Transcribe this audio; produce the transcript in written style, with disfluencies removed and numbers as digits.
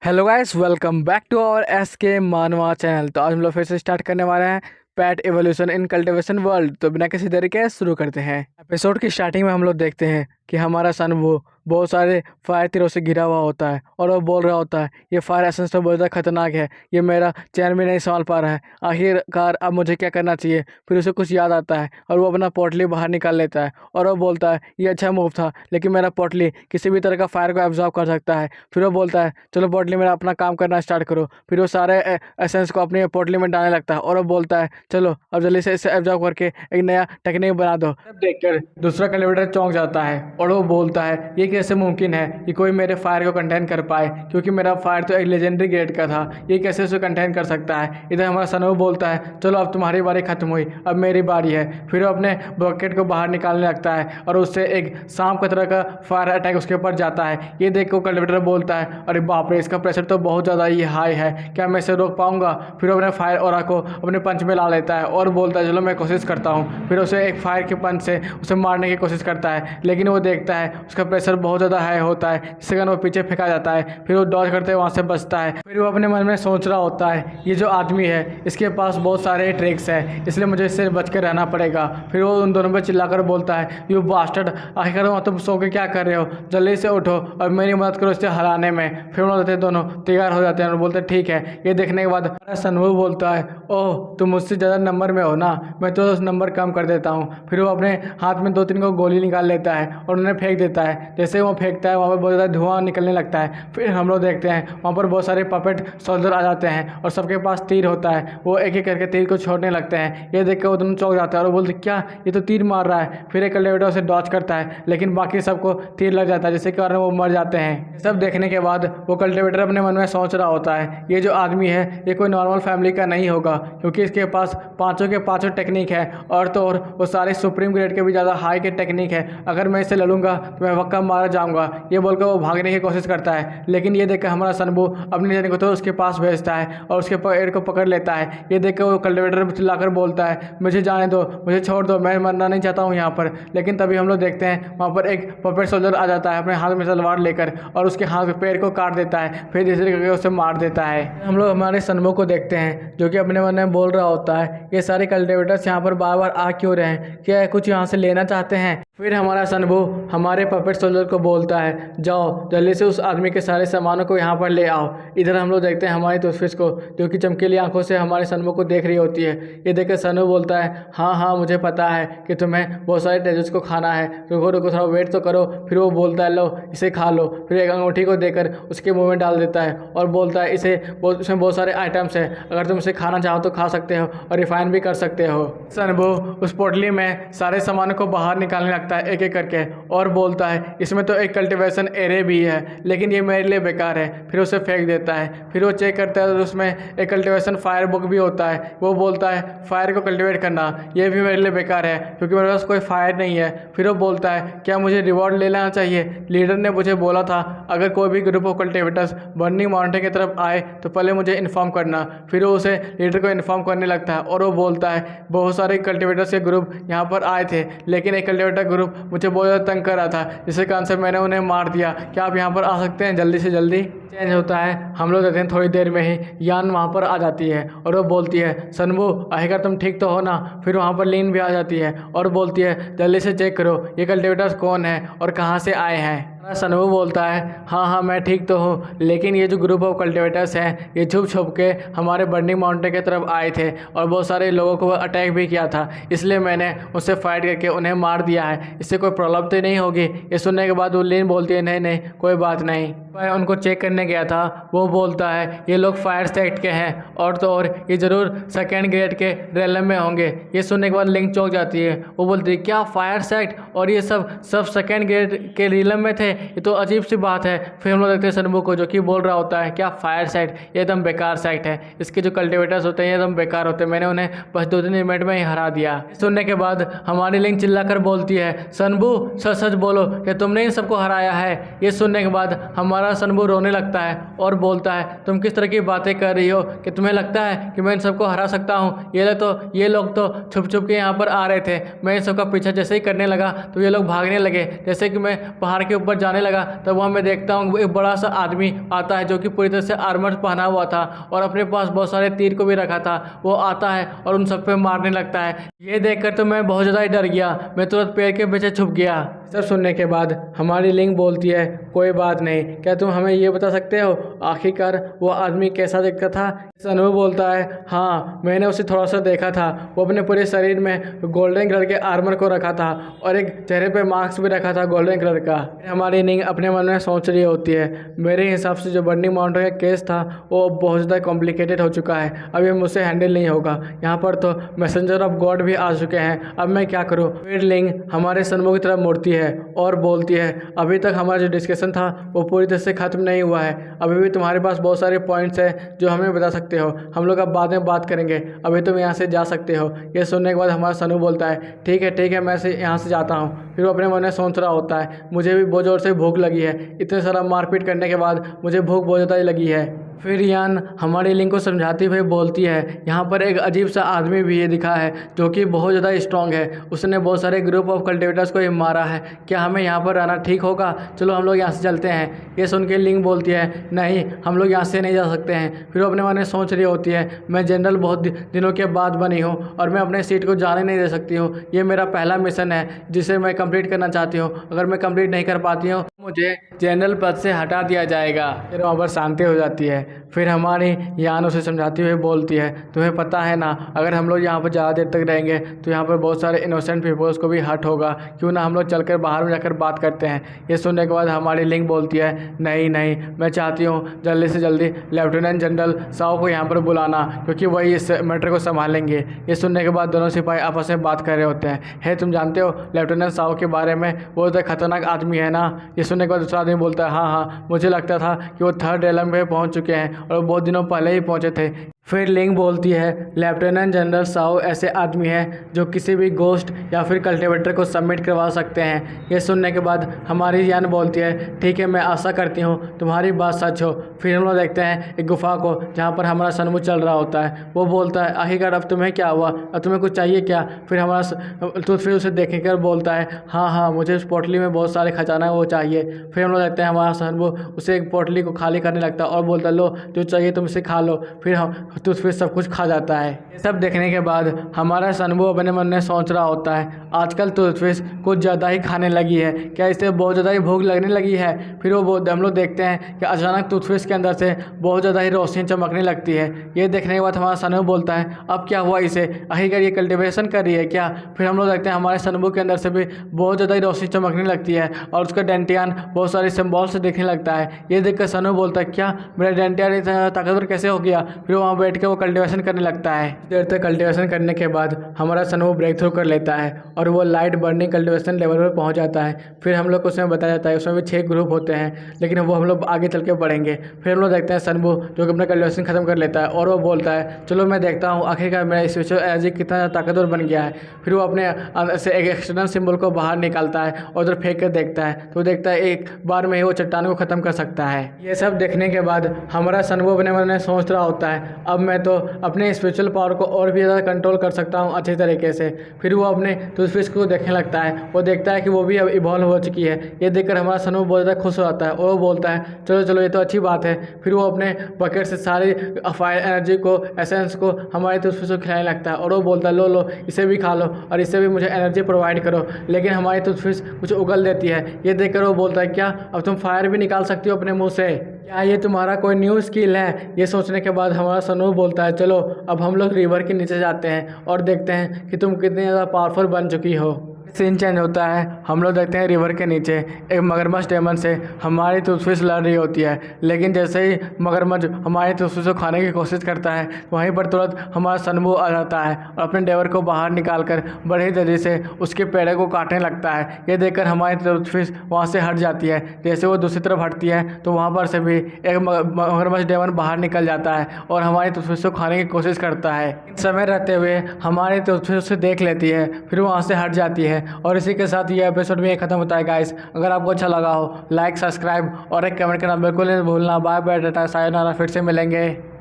Hello guys, welcome back to our SK Manwa channel. तो आज हम लोग फिर से स्टार्ट करने वाले हैं पैट एवोल्यूशन इन कल्टीवेशन वर्ल्ड। तो बिना किसी देरी के शुरू करते हैं। एपिसोड की स्टार्टिंग में हम लोग देखते हैं कि हमारा सन वो बहुत सारे फायर तीरों से घिरा हुआ होता है और वो बोल रहा होता है ये फायर एसेंस तो बहुत ज़्यादा खतरनाक है, ये मेरा चैन भी नहीं संभाल पा रहा है, आखिरकार अब मुझे क्या करना चाहिए। फिर उसे कुछ याद आता है और वो अपना पोटली बाहर निकाल लेता है और वो बोलता है ये अच्छा मूव था, लेकिन मेरा पोटली किसी भी तरह का फायर को एब्जॉर्ब कर सकता है। फिर वो बोलता है चलो पोटली मेरा अपना काम करना स्टार्ट करो। फिर वो सारे एसेंस को अपनी पोटली में डालने लगता है और वो बोलता है चलो अब जल्दी से इसे एब्जॉर्ब करके एक नया टेक्निक बना दो। तब देखकर दूसरा कल्टिवेटर चौंक जाता है और वो बोलता है ये कैसे मुमकिन है कि कोई मेरे फायर को कंटेन कर पाए, क्योंकि मेरा फायर तो एक लेजेंडरी ग्रेड का था, ये कैसे उसे कंटेन कर सकता है। इधर हमारा सनू बोलता है चलो अब तुम्हारी बारी खत्म हुई, अब मेरी बारी है। फिर वो अपने बकेट को बाहर निकालने लगता है और उससे एक सांप की तरह का फायर अटैक उसके ऊपर जाता है। ये देख को कल्टिवेटर बोलता है अरे बाप रे, इसका प्रेशर तो बहुत ज़्यादा ही हाई है, क्या मैं इसे रोक पाऊंगा। फिर वो अपने फायर ओरा को अपने पंच में ला लेता है और बोलता है चलो मैं कोशिश करता हूँ। फिर उसे एक फायर के पंच से उसे मारने की कोशिश करता है, लेकिन वो देखता है उसका प्रेशर बहुत ज़्यादा हाई होता है, जिससे कारण वो पीछे फेंका जाता है। फिर वो डॉज करते हुए वहाँ से बचता है। फिर वो अपने मन में सोच रहा होता है ये जो आदमी है इसके पास बहुत सारे ट्रिक्स है, इसलिए मुझे इससे बच के रहना पड़ेगा। फिर वो उन दोनों पर चिल्लाकर बोलता है यू बास्टर्ड, आखिरकार तुम सो के क्या कर रहे हो, जल्दी से उठो और मेरी मदद करो इसे हराने में। फिर वो दोनों तैयार हो जाते हैं और बोलते ठीक है। ये देखने के बाद सनवू बोलता है ओह तुम मुझसे ज़्यादा नंबर में हो ना, मैं तो उस नंबर कम कर देता हूँ। फिर वो अपने हाथ में 2-3 को गोली निकाल लेता है और उन्हें फेंक देता है। जैसे वो फेंकता है वहाँ पर बहुत ज़्यादा धुआं निकलने लगता है। फिर हम लोग देखते हैं वहाँ पर बहुत सारे पपेट सोल्जर आ जाते हैं और सबके पास तीर होता है, वो एक एक करके तीर को छोड़ने लगते हैं। ये देख कर वो दोनों चौंक जाता है और वो बोलते क्या ये तो तीर मार रहा है। फिर एक कल्टिवेटर उसे डॉच करता है, लेकिन बाकी सबको तीर लग जाता है, जिसके कारण वो मर जाते हैं। सब देखने के बाद वो कल्टिवेटर अपने मन में सोच रहा होता है ये जो आदमी है ये कोई नॉर्मल फैमिली का नहीं होगा, क्योंकि इसके पास पाँचों के पाँचों टेक्निक है और तो और वो सारे सुप्रीम ग्रेड के भी ज़्यादा हाई के टेक्निक है। अगर मैं इससे लड़ूंगा तो मैं वक्का मारा जाऊंगा। ये बोलकर वो भागने की कोशिश करता है, लेकिन ये देखकर हमारा सनबू अपने जन को तो उसके पास भेजता है और उसके पेड़ को पकड़ लेता है। ये देखकर वो कल्टिवेटर चिल्लाकर बोलता है मुझे जाने दो, मुझे छोड़ दो, मैं मरना नहीं चाहता हूँ यहाँ पर। लेकिन तभी हम लोग देखते हैं वहाँ पर एक पपेट सोल्जर आ जाता है अपने हाथ में तलवार लेकर और उसके हाथ पैर को काट देता है, फिर धीरे करके उसे मार देता है। हम लोग हमारे सनबू को देखते हैं जो कि अपने मन में बोल रहा होता है ये सारे कल्टिवेटर्स यहाँ पर बार बार आ क्यों रहे हैं, क्या कुछ यहाँ से लेना चाहते हैं। फिर हमारा सनबू हमारे पपेट सोल्जर को बोलता है जाओ जल्दी से उस आदमी के सारे सामानों को यहाँ पर ले आओ। इधर हम लोग देखते हैं हमारी टूथफिश को जो कि चमकीली आंखों से हमारे सनबू को देख रही होती है। ये देखकर सनबू बोलता है हाँ हाँ मुझे पता है कि तुम्हें बहुत सारे ट्रेजर्स को खाना है, रुको रुको थोड़ा वेट तो करो। फिर वो बोलता है लो इसे खा लो। फिर एक अंगूठी को देकर उसके मुँह में डाल देता है और बोलता है इसमें बहुत सारे आइटम्स है, अगर तुम इसे खाना चाहो तो खा सकते हो और रिफाइन भी कर सकते हो। सनबू उस पोटली में सारे सामानों को बाहर निकालने लगता है एक एक करके और बोलता है इसमें तो एक कल्टीवेशन एरे भी है, लेकिन ये मेरे लिए बेकार है। फिर उसे फेंक देता है। फिर वो चेक करता है तो उसमें एक कल्टीवेशन फायर बुक भी होता है। वो बोलता है फायर को कल्टीवेट करना ये भी मेरे लिए बेकार है, क्योंकि मेरे पास कोई फायर नहीं है। फिर वो बोलता है क्या मुझे रिवॉर्ड ले लेना चाहिए, लीडर ने मुझे बोला था अगर कोई भी group of cultivators burning mountain की तरफ आए तो पहले मुझे इन्फॉर्म करना। फिर वो उसे लीडर को इन्फॉर्म करने लगता है और वो बोलता है बहुत सारे कल्टिवेटर्स के ग्रुप यहाँ पर आए थे, लेकिन एक कल्टिवेटर ग्रुप मुझे बहुत ज़्यादा तंग कर रहा था, जिसके कारण से मैंने उन्हें मार दिया। क्या आप यहाँ पर आ सकते हैं जल्दी से जल्दी। चेंज होता है, हम लोग देखते हैं थोड़ी देर में ही यान वहाँ पर आ जाती है और वो बोलती है सनबू आखिरकार तुम ठीक तो हो ना। फिर वहाँ पर लीन भी आ जाती है और बोलती है जल्दी से चेक करो ये कल्टिवेटर्स कौन है और कहाँ से आए हैं। सनबू बोलता है हाँ हाँ मैं ठीक तो हूँ, लेकिन ये जो ग्रुप ऑफ कल्टिवेटर्स हैं ये छुप छुप के हमारे बर्निंग माउंटेन की तरफ आए थे और बहुत सारे लोगों को अटैक भी किया था, इसलिए मैंने उससे फाइट करके उन्हें मार दिया है। इससे कोई प्रॉब्लम तो नहीं होगी। ये सुनने के बाद वो लीन बोलती है नहीं नहीं कोई बात नहीं। मैं उनको चेक करने गया था, वो बोलता है ये लोग फायर सेक्ट के हैं और तो और ये ज़रूर सेकेंड ग्रेड के रेलम में होंगे। ये सुनने के बाद लिंक चौंक जाती है। वो बोलती है क्या फायर सेक्ट और ये सब सेकेंड ग्रेड के रिलम में थे, ये तो अजीब सी बात है। फिर हम लोग देखते हैं सनबू को जो कि बोल रहा होता है क्या फायर सेक्ट ये एकदम बेकार सेक्ट है, इसके जो कल्टिवेटर्स होते हैं ये एकदम बेकार होते हैं, मैंने उन्हें बस 2-3 मिनट में ही हरा दिया। सुनने के बाद हमारी लिंक चिल्लाकर बोलती है सनबू सच सच बोलो कि तुमने इन सबको हराया है। ये सुनने के बाद हमारा सनबू रोने लगता लगता है और बोलता है, तुम किस तरह की बातें कर रही हो कि तुम्हें लगता है कि मैं इन सबको हरा सकता हूँ। ये लोग तो छुप छुप के यहाँ पर आ रहे थे। मैं इन सबका पीछा जैसे ही करने लगा तो ये लोग भागने लगे। जैसे कि मैं पहाड़ के ऊपर जाने लगा तब वहाँ मैं देखता हूँ एक बड़ा सा आदमी आता है जो कि पूरी तरह से आर्मर पहना हुआ था और अपने पास बहुत सारे तीर को भी रखा था। वो आता है और उन सब पे मारने लगता है। ये देखकर तो मैं बहुत ज़्यादा डर गया। मैं तुरंत पेड़ के पीछे छुप गया। सब सुनने के बाद हमारी लिंक बोलती है, कोई बात नहीं, क्या तुम हमें ये बता सकते हो आखिरकार वो आदमी कैसा दिखता था। सनू बोलता है, हाँ मैंने उसे थोड़ा सा देखा था। वो अपने पूरे शरीर में गोल्डन कलर के आर्मर को रखा था और एक चेहरे पे मास्क भी रखा था गोल्डन कलर का। हमारी लिंक अपने मन में सोच रही होती है, मेरे हिसाब से जो बर्निंग माउंटेन का केस था वो बहुत ज़्यादा कॉम्प्लिकेटेड हो चुका है। अब ये मुझसे हैंडल नहीं होगा। यहाँ पर तो मैसेंजर ऑफ गॉड भी आ चुके हैं। अब मैं क्या करूँ। फिर लिंक हमारे सनमो की तरफ मुड़ती है और बोलती है, अभी तक हमारा जो डिस्कशन था वो पूरी तरह से ख़त्म नहीं हुआ है। अभी भी तुम्हारे पास बहुत सारे पॉइंट्स हैं जो हमें बता सकते हो। हम लोग अब बाद में बात करेंगे, अभी तुम यहाँ से जा सकते हो। ये सुनने के बाद हमारा सनू बोलता है, ठीक है मैं यहाँ से जाता हूँ। फिर वो अपने मन में सोच रहा होता है, मुझे भी बहुत ज़ोर से भूख लगी है। इतने सारा मारपीट करने के बाद मुझे भूख बहुत ज़्यादा लगी है। फिर यान हमारी लिंक को समझाती हुई बोलती है, यहाँ पर एक अजीब सा आदमी भी ये दिखा है जो कि बहुत ज़्यादा स्ट्रांग है। उसने बहुत सारे ग्रुप ऑफ कल्टिवेटर्स को ही मारा है। क्या हमें यहाँ पर रहना ठीक होगा? चलो हम लोग यहाँ से चलते हैं। ये सुन के लिंक बोलती है, नहीं हम लोग यहाँ से नहीं जा सकते हैं। फिर वो अपने मन में सोच रही होती है, मैं जनरल बहुत दिनों के बाद बनी हूँ और मैं अपने सीट को जाने नहीं दे सकती हूँ। ये मेरा पहला मिशन है जिसे मैं कंप्लीट करना चाहती हूँ। अगर मैं कंप्लीट नहीं कर पाती हूँ मुझे जनरल पद से हटा दिया जाएगा। फिर वहाँ पर शांति हो जाती है। फिर हमारी यान उसे समझाती हुई बोलती है, तुम्हें पता है ना, अगर हम लोग यहाँ पर ज़्यादा देर तक रहेंगे तो यहाँ पर बहुत सारे इनोसेंट पीपल्स को भी हर्ट होगा। क्यों ना हम लोग चलकर बाहर में जाकर बात करते हैं। ये सुनने के बाद हमारी लिंक बोलती है, नहीं मैं चाहती हूँ जल्दी से जल्दी लेफ्टिनेंट जनरल साओ को यहाँ पर बुलाना, क्योंकि वही इस मैटर को संभालेंगे। ये सुनने के बाद दोनों सिपाही आपस में बात कर रहे होते हैं। है तुम जानते हो लेफ्टिनेंट साओ के बारे में, वो तो खतरनाक आदमी है ना। ये सुनने के बाद दूसरा आदमी बोलता है, हाँ मुझे लगता था कि वो थर्ड एलम पे पहुँच चुके हैं और बहुत दिनों पहले ही पहुँचे थे। फिर लिंक बोलती है, लेफ्टिनेंट जनरल साओ ऐसे आदमी हैं जो किसी भी गोस्ट या फिर कल्टिवेटर को सबमिट करवा सकते हैं। ये सुनने के बाद हमारी यान बोलती है, ठीक है मैं आशा करती हूँ तुम्हारी बात सच हो। फिर हम लोग देखते हैं एक गुफा को जहाँ पर हमारा सनमू चल रहा होता है। वो बोलता है, आखिरकार अब तुम्हें क्या हुआ, अब तुम्हें कुछ चाहिए क्या? फिर हमारा तो फिर उसे देख कर बोलता है, हाँ मुझे उस पोटली में बहुत सारे खजाना वो चाहिए। फिर हम लोग देखते हैं हमारा सनमू उसे एक पोटली को खाली करने लगता है और बोलता है, लो जो चाहिए तुम इसे खा लो। फिर सब कुछ खा जाता है। ये सब देखने के बाद हमारा सनबू अपने मन में सोच रहा होता है, आजकल टूथफिश कुछ ज़्यादा ही खाने लगी है, क्या इसे बहुत ज़्यादा ही भूख लगने लगी है। फिर हम लोग देखते हैं कि अचानक टूथफिश के अंदर से बहुत ज़्यादा ही रोशनी चमकने लगती है। ये देखने के बाद हमारा सनबू बोलता है, अब क्या हुआ इसे, आखिरकार ये कल्टिवेशन कर रही है क्या? फिर हम लोग देखते हैं हमारे सनबू के अंदर से भी बहुत ज़्यादा ही रोशनी चमकने लगती है और उसका डेंटियान बहुत सारे सिम्बॉल से दिखने लगता है। ये देखकर सनबू बोलता है, क्या मेरा डेंटियान इतना ताकतवर कैसे हो गया? फिर वहाँ बैठ के वो कल्टिवेशन करने लगता है। देर तक कल्टिवेशन करने के बाद हमारा सनमू ब्रेक थ्रू कर लेता है और वो लाइट बर्निंग कल्टिवेशन लेवल पर पहुंच जाता है। फिर हम लोग को उसमें बताया जाता है उसमें भी 6 ग्रुप होते हैं, लेकिन वो हम लोग आगे चल के पढ़ेंगे। फिर हम लोग देखते हैं सनमू जो कि अपना कल्टिवेशन खत्म कर लेता है और वो बोलता है, चलो मैं देखता हूँ आखिरकार मेरा स्पेशल एनर्जी कितना ताकतवर बन गया है। फिर वो अपने अंदर से एक एक्सटर्नल सिंबल को बाहर निकालता है और उधर फेंक कर देखता है तो देखता है एक बार में ही वो चट्टान को खत्म कर सकता है। ये सब देखने के बाद हमारा सनमू अपने मन में सोच रहा होता है, अब मैं तो अपने स्पिरिचुअल पावर को और भी ज़्यादा कंट्रोल कर सकता हूँ अच्छे तरीके से। फिर वो अपने टूथफिश को देखने लगता है। वो देखता है कि वो भी अब इवॉल्व हो चुकी है। ये देखकर हमारा सनू बहुत ज़्यादा खुश हो जाता है और वो बोलता है, चलो ये तो अच्छी बात है। फिर वो अपने बकेट से सारी फायर एनर्जी को एसेंस को हमारे टूथफिश को खिलाने लगता है और वो बोलता है, लो इसे भी खा लो और इससे भी मुझे एनर्जी प्रोवाइड करो। लेकिन हमारी टूथफिश कुछ उगल देती है। ये देखकर वो बोलता है, क्या अब तुम फायर भी निकाल सकती हो अपने मुँह से? क्या ये तुम्हारा कोई न्यू स्किल है? ये सोचने के बाद हमारा सनू बोलता है, चलो अब हम लोग रिवर के नीचे जाते हैं और देखते हैं कि तुम कितनी ज़्यादा पावरफुल बन चुकी हो। सीन चेंज होता है। हम लोग देखते हैं रिवर के नीचे एक मगरमच्छ डेमन से हमारी टूथफिश लड़ रही होती है, लेकिन जैसे ही मगरमच्छ हमारी टूथफिश को खाने की कोशिश करता है वहीं पर तुरंत हमारा सनमू आ जाता है और अपने डेवर को बाहर निकालकर बड़े तेजी से उसके पेड़ को काटने लगता है। ये देखकर हमारी टूथफिश वहाँ से हट जाती है। जैसे वो दूसरी तरफ हटती है तो वहाँ पर से भी एक मगरमच्छ डेमन बाहर निकल जाता है और हमारी टूथफिश को खाने की कोशिश करता है। समय रहते हुए हमारी टूथफिश उसे देख लेती है, फिर वहाँ से हट जाती है हैं। और इसी के साथ ये एपिसोड भी खत्म होता है गाइस। अगर आपको अच्छा लगा हो लाइक, सब्सक्राइब और एक कमेंट करना बिल्कुल नहीं भूलना। बाय बाय, टाटा, सायोनारा, फिर से मिलेंगे।